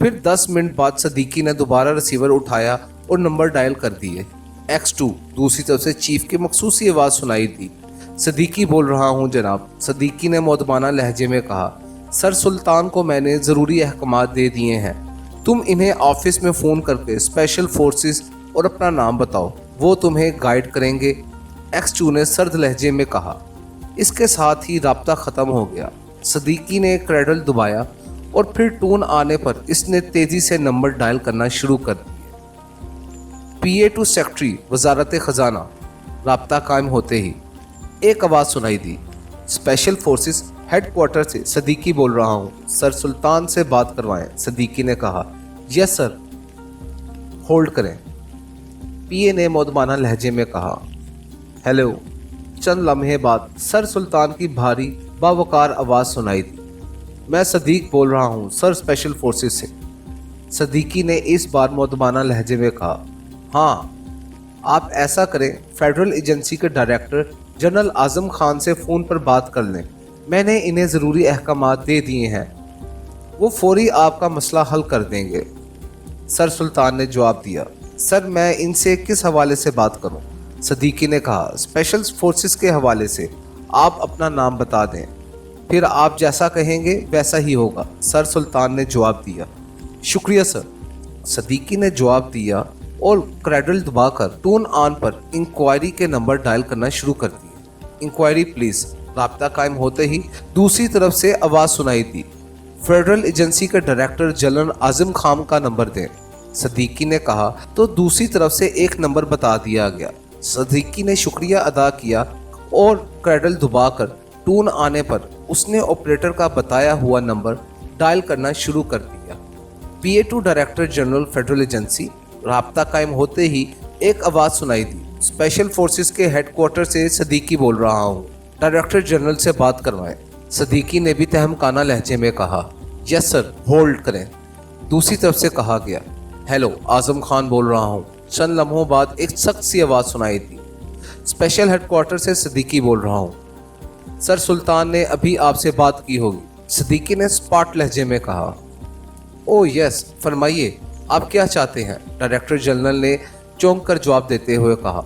Speaker 1: फिर 10 मिनट बाद सदीकी ने दोबारा रिसीवर उठाया और नंबर डायल कर दिए। X2 दूसरी तरफ से चीफ की मखसूसी आवाज़ सुनाई दी। सदीकी बोल रहा हूँ जनाब, सदीकी ने मौदबाना लहजे में कहा। सर सुल्तान को मैंने ज़रूरी अहकामात दे दिए हैं, तुम इन्हें ऑफिस में फ़ोन करके स्पेशल फोर्सेस और अपना नाम बताओ, वो तुम्हें गाइड करेंगे, X2 ने सर्द लहजे में कहा। इसके साथ ही राब्ता ख़त्म हो गया। सदीकी ने क्रेडल दबाया और फिर टोन आने पर इसने तेज़ी से नंबर डायल करना शुरू कर दिया। PA टू सेक्रेटरी वजारत ख़जाना। राब्ता कायम होते ही एक आवाज़ सुनाई दी, स्पेशल फोर्सेस हेडक्वार्टर से सदीकी बोल रहा हूँ, सर सुल्तान से बात करवाएं। सदीकी ने कहा। यस सर, होल्ड करें, PA ने मौदमाना लहजे में कहा। हेलो। चंद लम्हे बाद सर सुल्तान की भारी बावकार आवाज़ सुनाई दी। मैं सदीक बोल रहा हूँ सर, स्पेशल फोर्सेस से। सदीकी ने इस बार मौदमाना लहजे में कहा। हाँ, आप ऐसा करें, फेडरल एजेंसी के डायरेक्टर जनरल आज़म खान से फ़ोन पर बात कर लें, मैंने इन्हें ज़रूरी अहकामात दे दिए हैं, वो फौरी आपका मसला हल कर देंगे। सर सुल्तान ने जवाब दिया। सर मैं इनसे किस हवाले से बात करूं? सदीकी ने कहा। स्पेशल फोर्सेस के हवाले से, आप अपना नाम बता दें, फिर आप जैसा कहेंगे वैसा ही होगा, सर सुल्तान ने जवाब दिया। शुक्रिया सर, सदीकी ने जवाब दिया और क्रेडल दबाकर टोन ऑन पर इंक्वायरी के नंबर डायल करना शुरू कर दिए। Enquiry please. राब्ता कायम होते ही दूसरी तरफ से आवाज़ सुनाई दी, फेडरल एजेंसी के डायरेक्टर जनरल आज़म खान का नंबर दें। सदीकी ने कहा तो दूसरी तरफ से एक नंबर बता दिया गया। सदीकी ने शुक्रिया अदा किया और क्रेडल दबाकर टोन आने पर उसने ऑपरेटर का बताया हुआ नंबर डायल करना शुरू कर दिया। PA to director general federal agency. राब्ता कायम होते ही एक आवाज़ सुनाई दी, स्पेशल फोर्सेस के हेडक्वार्टर से सदीकी बोल रहा हूँ, डायरेक्टर जनरल से बात करवाएं। सदीकी ने भी तहमकाना लहजे में कहा। यस सर, होल्ड करें। दूसरी तरफ से कहा गया। हेलो, आज़म खान बोल रहा हूँ। चंद लम्हों बाद एक सख्त सी आवाज़ सुनाई दी, स्पेशल हेडक्वार्टर से सदीकी बोल रहा हूँ, सर सुल्तान ने अभी आपसे बात की होगी। सदीकी ने स्पॉट लहजे में कहा। ओह यस, फरमाइए आप क्या चाहते हैं? डायरेक्टर जनरल ने चौंक कर जवाब देते हुए कहा।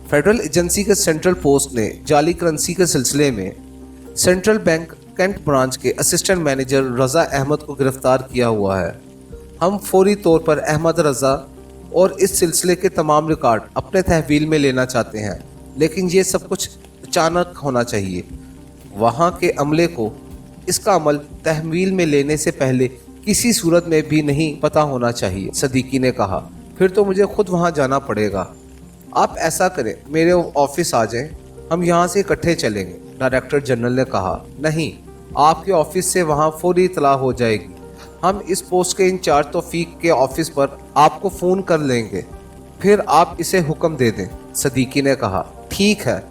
Speaker 1: फेडरल एजेंसी के सेंट्रल पोस्ट ने जाली करेंसी के सिलसिले में सेंट्रल बैंक कैंट ब्रांच के असिस्टेंट मैनेजर रज़ा अहमद को गिरफ्तार किया हुआ है। हम फौरी तौर पर अहमद रज़ा और इस सिलसिले के तमाम रिकॉर्ड अपने तहवील में लेना चाहते हैं, लेकिन ये सब कुछ अचानक होना चाहिए। वहाँ के अमले को इसका अमल तहवील में लेने से पहले किसी सूरत में भी नहीं पता होना चाहिए। सदीकी ने कहा। फिर तो मुझे खुद वहाँ जाना पड़ेगा। आप ऐसा करें, मेरे ऑफिस आ जाएं, हम यहाँ से इकट्ठे चलेंगे। डायरेक्टर जनरल ने कहा। नहीं, आपके ऑफिस से वहाँ फौरी इतला हो जाएगी। हम इस पोस्ट के इंचार्ज तौफीक के ऑफिस पर आपको फ़ोन कर लेंगे, फिर आप इसे हुक्म दे दें। सदीकी ने कहा। ठीक है,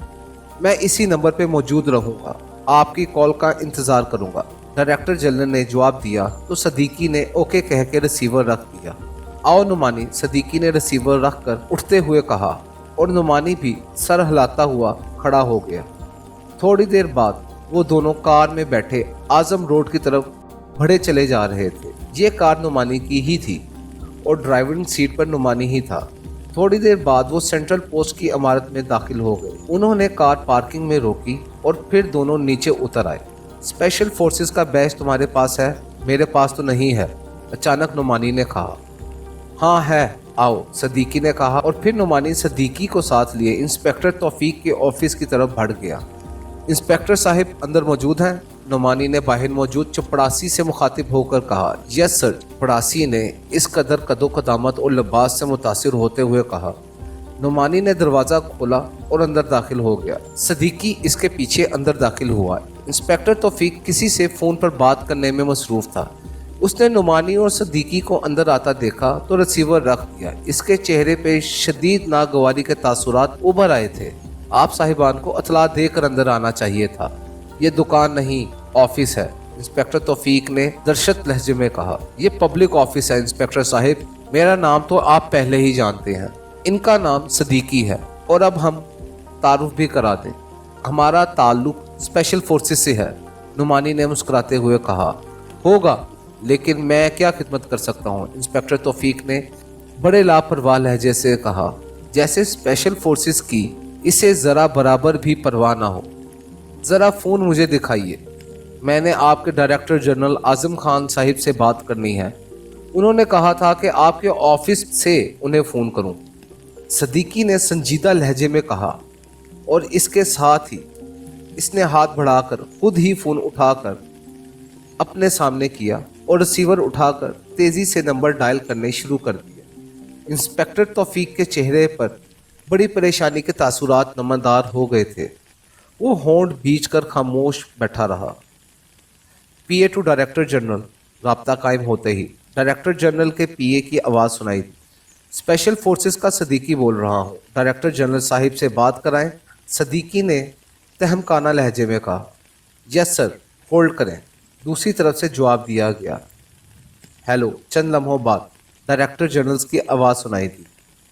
Speaker 1: मैं इसी नंबर पर मौजूद रहूँगा, आपकी कॉल का इंतज़ार करूँगा। डायरेक्टर जनरल ने जवाब दिया तो सदीकी ने ओके कह के रिसीवर रख दिया। आओ नुमानी, सदीकी ने रिसीवर रख कर उठते हुए कहा और नुमानी भी सर हिलाता हुआ खड़ा हो गया। थोड़ी देर बाद वो दोनों कार में बैठे आजम रोड की तरफ बढ़े चले जा रहे थे। ये कार नुमानी की ही थी और ड्राइविंग सीट पर नुमानी ही था। थोड़ी देर बाद वो सेंट्रल पोस्ट की इमारत में दाखिल हो गए। उन्होंने कार पार्किंग में रोकी और फिर दोनों नीचे उतर आए। स्पेशल फोर्सेस का बैच तुम्हारे पास है? मेरे पास तो नहीं है, अचानक नुमानी ने कहा। हाँ है, आओ, सदीकी ने कहा और फिर नुमानी सदीकी को साथ लिए इंस्पेक्टर तौफीक के ऑफिस की तरफ बढ़ गया। इंस्पेक्टर साहब अंदर मौजूद हैं? नुमानी ने बाहर मौजूद चपड़ासी से मुखातिब होकर कहा। यस सर, चपड़ासी ने इस कदर कदो कदामत और लिबास से मुतासिर होते हुए कहा। नुमानी ने दरवाज़ा खोला और अंदर दाखिल हो गया। सदीकी इसके पीछे अंदर दाखिल हुआ। इंस्पेक्टर तौफीक किसी से फ़ोन पर बात करने में मसरूफ़ था। उसने नुमानी और सदीकी को अंदर आता देखा तो रिसीवर रख दिया। इसके चेहरे पे शदीद नागवारी के तासुरात उभर आए थे। आप साहिबान को इतला देकर अंदर आना चाहिए था, ये दुकान नहीं ऑफिस है, इंस्पेक्टर तौफीक ने दरशत लहजे में कहा। यह पब्लिक ऑफिस है इंस्पेक्टर साहिब, मेरा नाम तो आप पहले ही जानते हैं। इनका नाम सदीकी है और अब हम तारुफ भी करा दें। हमारा ताल्लुक स्पेशल फोर्सेस से है, नुमानी ने मुस्कुराते हुए कहा। होगा, लेकिन मैं क्या खिदमत कर सकता हूँ, इंस्पेक्टर तौफीक ने बड़े लापरवाह लहजे से कहा, जैसे स्पेशल फोर्सेस की इसे ज़रा बराबर भी परवाह ना हो। ज़रा फ़ोन मुझे दिखाइए, मैंने आपके डायरेक्टर जनरल आज़म खान साहिब से बात करनी है। उन्होंने कहा था कि आपके ऑफिस से उन्हें फ़ोन करूं। सदीकी ने संजीदा लहजे में कहा, और इसके साथ ही इसने हाथ बढ़ाकर खुद ही फ़ोन उठाकर अपने सामने किया और रिसीवर उठाकर तेज़ी से नंबर डायल करने शुरू कर दिए। इंस्पेक्टर तौफीक के चेहरे पर बड़ी परेशानी के तासुरात नमदार हो गए थे। वो होंठ भींच कर खामोश बैठा रहा। पीए टू डायरेक्टर जनरल। राब्ता कायम होते ही डायरेक्टर जनरल के पीए की आवाज़ सुनाई दी। स्पेशल फोर्सेस का सदीकी बोल रहा हूँ, डायरेक्टर जनरल साहिब से बात कराएं। सदीकी ने तहमकाना लहजे में कहा। यस सर, होल्ड करें, दूसरी तरफ से जवाब दिया गया। हेलो। चंद लम्हों बाद डायरेक्टर जनरल की आवाज़ सुनाई दी।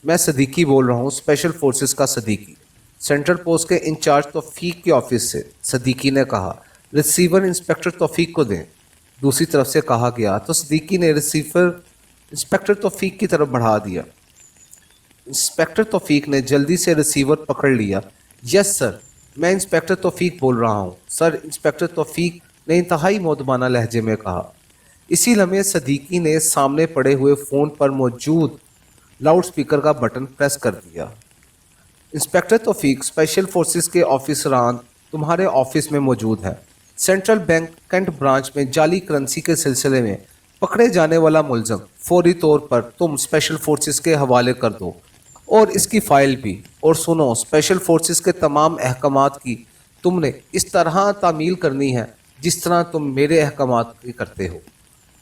Speaker 1: मैं सदीकी बोल रहा हूँ, स्पेशल फोर्सेस का सदीकी, सेंट्रल पोस्ट के इंचार्ज तौफीक के ऑफिस से। सदीकी ने कहा, रिसीवर इंस्पेक्टर तौफीक को दें। दूसरी तरफ से कहा गया तो सदीकी ने रिसीवर इंस्पेक्टर तौफीक की तरफ बढ़ा दिया। इंस्पेक्टर तौफीक ने जल्दी से रिसीवर पकड़ लिया। यस सर, मैं इंस्पेक्टर तौफीक बोल रहा हूँ सर, इंस्पेक्टर तौफीक ने इंतहाई मोदबाना लहजे में कहा। इसी लम्हे सदीकी ने सामने पड़े हुए फ़ोन पर मौजूद लाउड स्पीकर का बटन प्रेस कर दिया। इंस्पेक्टर तौफीक, स्पेशल फोर्सेस के ऑफिसरान तुम्हारे ऑफिस में मौजूद है। सेंट्रल बैंक कैंट ब्रांच में जाली करेंसी के सिलसिले में पकड़े जाने वाला मुलजम फौरी तौर पर तुम स्पेशल फोर्सेस के हवाले कर दो, और इसकी फ़ाइल भी। और सुनो, स्पेशल फोर्सेस के तमाम अहकामात की तुमने इस तरह तामील करनी है जिस तरह तुम मेरे अहकामात की करते हो।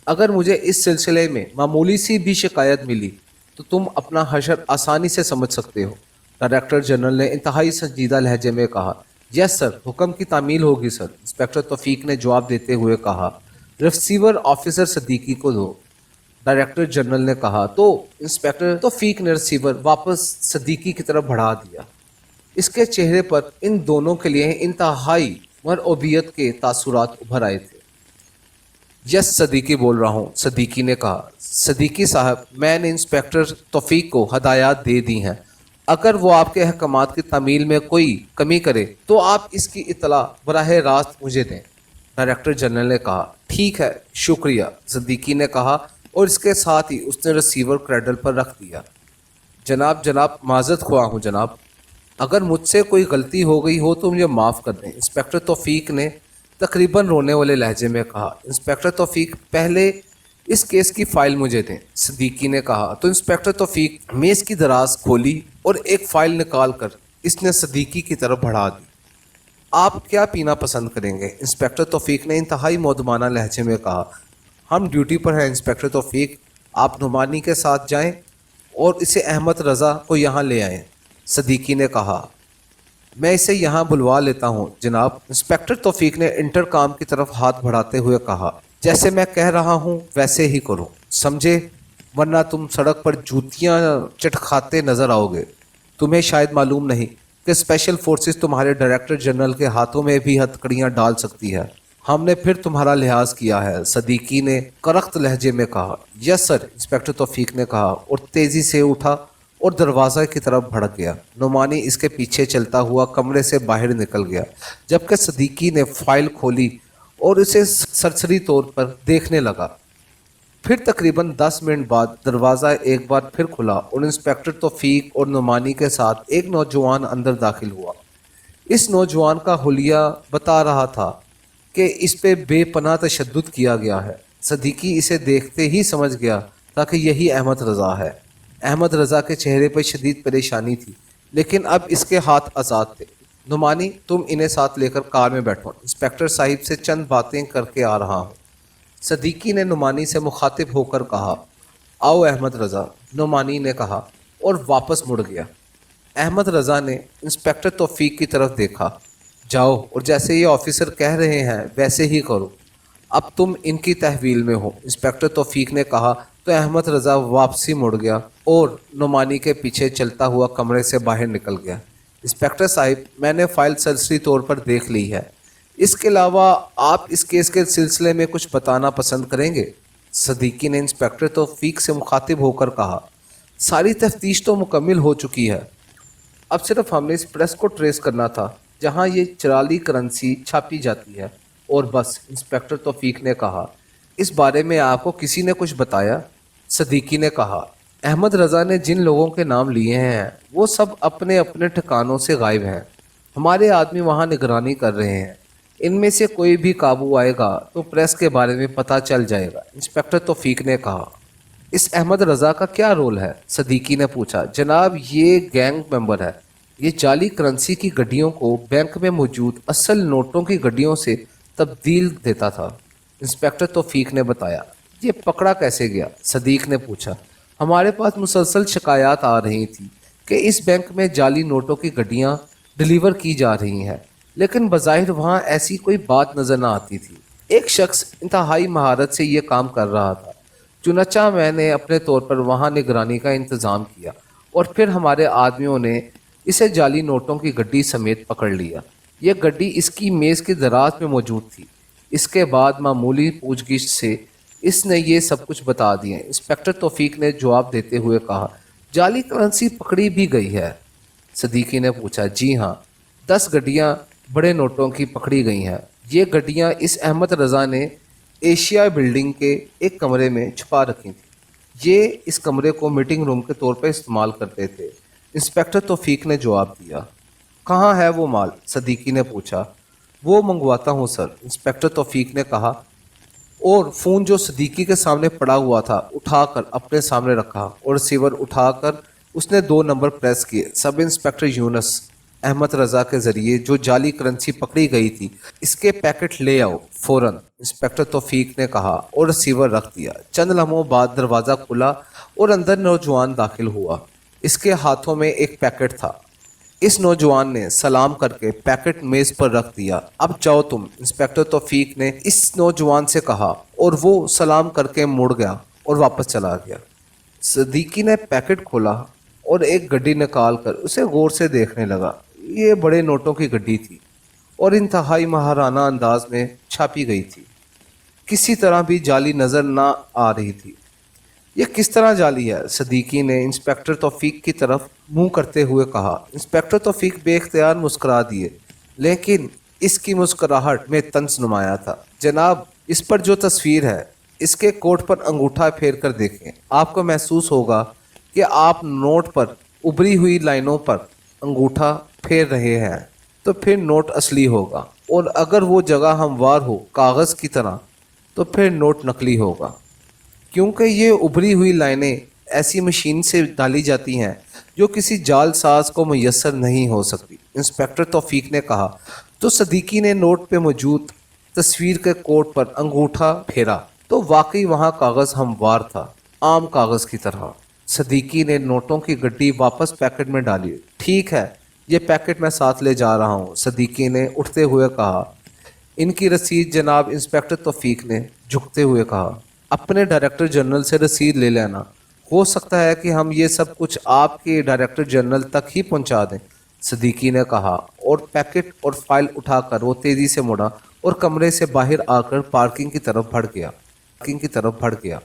Speaker 1: अगर मुझे इस सिलसिले में मामूली सी भी शिकायत मिली तो तुम अपना हशर आसानी से समझ सकते हो। डायरेक्टर जनरल ने इंतहाई संजीदा लहजे में कहा। यस सर, हुक्म की तामील होगी सर, इंस्पेक्टर तौफीक ने जवाब देते हुए कहा। रिसीवर ऑफिसर सदीकी को दो, डायरेक्टर जनरल ने कहा। तो इंस्पेक्टर तौफीक ने रिसीवर वापस सदीकी की तरफ बढ़ा दिया। इसके चेहरे पर इन दोनों के लिए इंतहाई मरओबियत के तासुरात उभर आए थे। यस, सदीकी बोल रहा हूँ, सदीकी ने कहा। सदीकी साहब, मैंने इंस्पेक्टर तौफीक को हदायत दे दी हैं। अगर वो आपके अहकामात की तामील में कोई कमी करे तो आप इसकी इतला बराह रास्त मुझे दें, डायरेक्टर जनरल ने कहा। ठीक है, शुक्रिया, सदीकी ने कहा, और इसके साथ ही उसने रिसीवर क्रैडल पर रख दिया। जनाब, माजरत ख्वाह हूँ जनाब, अगर मुझसे कोई गलती हो गई हो तो मुझे माफ़ कर दें, इंस्पेक्टर तौफीक ने तकरीबन रोने वाले लहजे में कहा। इंस्पेक्टर तौफीक, पहले इस केस की फ़ाइल मुझे दें, सदीकी ने कहा। तो इंस्पेक्टर तौफीक मेज़ की दराज खोली और एक फ़ाइल निकाल कर इसने सदीकी की तरफ बढ़ा दी। आप क्या पीना पसंद करेंगे, इंस्पेक्टर तौफीक ने इंतहाई मौदमाना लहजे में कहा। हम ड्यूटी पर हैं इंस्पेक्टर तौफीक, आप नुमानी के साथ जाएं और इसे अहमद रज़ा को यहाँ ले आएं, सदीकी ने कहा। मैं इसे यहाँ बुलवा लेता हूँ जनाब, इंस्पेक्टर तौफीक ने इंटरकॉम की तरफ हाथ बढ़ाते हुए कहा। जैसे मैं कह रहा हूँ वैसे ही करो, समझे, वरना तुम सड़क पर जूतियाँ चटखाते नजर आओगे। तुम्हें शायद मालूम नहीं कि स्पेशल फोर्सेस तुम्हारे डायरेक्टर जनरल के हाथों में भी हथकड़ियाँ डाल सकती है। हमने फिर तुम्हारा लिहाज किया है, सदीकी ने करख्त लहजे में कहा। यस सर, इंस्पेक्टर तौफीक ने कहा और तेज़ी से उठा और दरवाज़ा की तरफ भड़क गया। नुमानी इसके पीछे चलता हुआ कमरे से बाहर निकल गया, जबकि सदीकी ने फाइल खोली और इसे सरसरी तौर पर देखने लगा। फिर तकरीबन 10 मिनट बाद दरवाज़ा एक बार फिर खुला और इंस्पेक्टर तौफीक और नुमानी के साथ एक नौजवान अंदर दाखिल हुआ। इस नौजवान का हुलिया बता रहा था कि इस पे बेपनाह तशद्दुद किया गया है। सदीकी इसे देखते ही समझ गया था कि यही अहमद रज़ा है। अहमद रज़ा के चेहरे पर शदीद परेशानी थी, लेकिन अब इसके हाथ आज़ाद थे। नुमानी, तुम इन्हें साथ लेकर कार में बैठो, इंस्पेक्टर साहिब से चंद बातें करके आ रहा हूँ, सदीकी ने नुमानी से मुखातिब होकर कहा। आओ अहमद रज़ा, नुमानी ने कहा और वापस मुड़ गया। अहमद रज़ा ने इंस्पेक्टर तौफीक की तरफ देखा। जाओ और जैसे ये ऑफिसर कह रहे हैं वैसे ही करो, अब तुम इनकी तहवील में हो, इंस्पेक्टर तौफीक ने कहा। तो अहमद रज़ा वापसी मुड़ गया और नुमानी के पीछे चलता हुआ कमरे से बाहर निकल गया। इंस्पेक्टर साहब, मैंने फाइल सरसरी तौर पर देख ली है। इसके अलावा आप इस केस के सिलसिले में कुछ बताना पसंद करेंगे? सदीकी ने इंस्पेक्टर तौफीक से मुखातिब होकर कहा, सारी तफ्तीश तो मुकम्मल हो चुकी है। अब सिर्फ हमने इस प्रेस को ट्रेस करना था जहां ये जाली करेंसी छापी जाती है, और बस। इंस्पेक्टर तौफीक ने कहा, इस बारे में आपको किसी ने कुछ बताया? सदीकी ने कहा, अहमद रज़ा ने जिन लोगों के नाम लिए हैं वो सब अपने अपने ठिकानों से गायब हैं। हमारे आदमी वहाँ निगरानी कर रहे हैं। इनमें से कोई भी काबू आएगा तो प्रेस के बारे में पता चल जाएगा। इंस्पेक्टर तौफीक ने कहा, इस अहमद रज़ा का क्या रोल है? सदीकी ने पूछा। जनाब, ये गैंग मेंबर है। ये जाली करेंसी की गड्डियों को बैंक में मौजूद असल नोटों की गड्डियों से तब्दील देता था। इंस्पेक्टर तौफीक ने बताया। ये पकड़ा कैसे गया? सदीक ने पूछा। हमारे पास मुसलसल शिकायत आ रही थी कि इस बैंक में जाली नोटों की गड्डियाँ डिलीवर की जा रही हैं, लेकिन बज़ाहिर वहाँ ऐसी कोई बात नज़र न आती थी। एक शख्स इंतहाई महारत से ये काम कर रहा था। चुनाचा मैंने अपने तौर पर वहाँ निगरानी का इंतज़ाम किया और फिर हमारे आदमियों ने इसे जाली नोटों की गड्डी समेत पकड़ लिया। यह गड्डी इसकी मेज़ की दराज में मौजूद थी। इसके बाद मामूली पूछगिछ से इसने ये सब कुछ बता दिया। इंस्पेक्टर तौफीक ने जवाब देते हुए कहा, जाली करेंसी पकड़ी भी गई है? सदीकी ने पूछा। जी हाँ, 10 गड्डियाँ बड़े नोटों की पकड़ी गई हैं। ये गड्डियाँ इस अहमद रज़ा ने एशिया बिल्डिंग के एक कमरे में छुपा रखी थी। ये इस कमरे को मीटिंग रूम के तौर पर इस्तेमाल करते थे। इंस्पेक्टर तौफीक ने जवाब दिया। कहाँ है वो माल? सदीकी ने पूछा। वो मंगवाता हूँ सर, इंस्पेक्टर तौफीक ने कहा, और फ़ोन जो सदीकी के सामने पड़ा हुआ था उठाकर अपने सामने रखा और रिसीवर उठाकर उसने 2 नंबर प्रेस किए। सब इंस्पेक्टर यूनस, अहमद रज़ा के ज़रिए जो जाली करेंसी पकड़ी गई थी, इसके पैकेट ले आओ फ़ौरन, इंस्पेक्टर तौफीक ने कहा और रिसीवर रख दिया। चंद लम्हों बाद दरवाज़ा खुला और अंदर नौजवान दाखिल हुआ। इसके हाथों में एक पैकेट था। इस नौजवान ने सलाम करके पैकेट मेज़ पर रख दिया। अब जाओ तुम, इंस्पेक्टर तौफीक ने इस नौजवान से कहा, और वो सलाम करके मुड़ गया और वापस चला गया। सदीकी ने पैकेट खोला और एक गड्डी निकाल कर उसे गौर से देखने लगा। ये बड़े नोटों की गड्डी थी और इंतहाई महाराना अंदाज में छापी गई थी। किसी तरह भी जाली नज़र ना आ रही थी। यह किस तरह जाली है? सदीकी ने इंस्पेक्टर तौफीक की तरफ मुंह करते हुए कहा। इंस्पेक्टर तौफीक बेख्तियार मुस्करा दिए, लेकिन इसकी मुस्कुराहट में तंज नुमाया था। जनाब, इस पर जो तस्वीर है, इसके कोट पर अंगूठा फेर कर देखें। आपको महसूस होगा कि आप नोट पर उभरी हुई लाइनों पर अंगूठा फेर रहे हैं, तो फिर नोट असली होगा, और अगर वो जगह हमवार हो कागज़ की तरह, तो फिर नोट नकली होगा, क्योंकि ये उभरी हुई लाइनें ऐसी मशीन से डाली जाती हैं जो किसी जालसाज को मुयस्सर नहीं हो सकती। इंस्पेक्टर तौफीक ने कहा। तो सदीकी ने नोट पे मौजूद तस्वीर के कोट पर अंगूठा फेरा तो वाकई वहाँ कागज़ हमवार था, आम कागज़ की तरह। सदीकी ने नोटों की गड्डी वापस पैकेट में डाली। ठीक है, ये पैकेट मैं साथ ले जा रहा हूँ, सदीकी ने उठते हुए कहा। इनकी रसीद जनाब, इंस्पेक्टर तौफीक ने झुकते हुए कहा। अपने डायरेक्टर जनरल से रसीद ले लेना। हो सकता है कि हम ये सब कुछ आपके डायरेक्टर जनरल तक ही पहुंचा दें, सदीकी ने कहा, और पैकेट और फाइल उठाकर वो तेज़ी से मुड़ा और कमरे से बाहर आकर पार्किंग की तरफ बढ़ गया।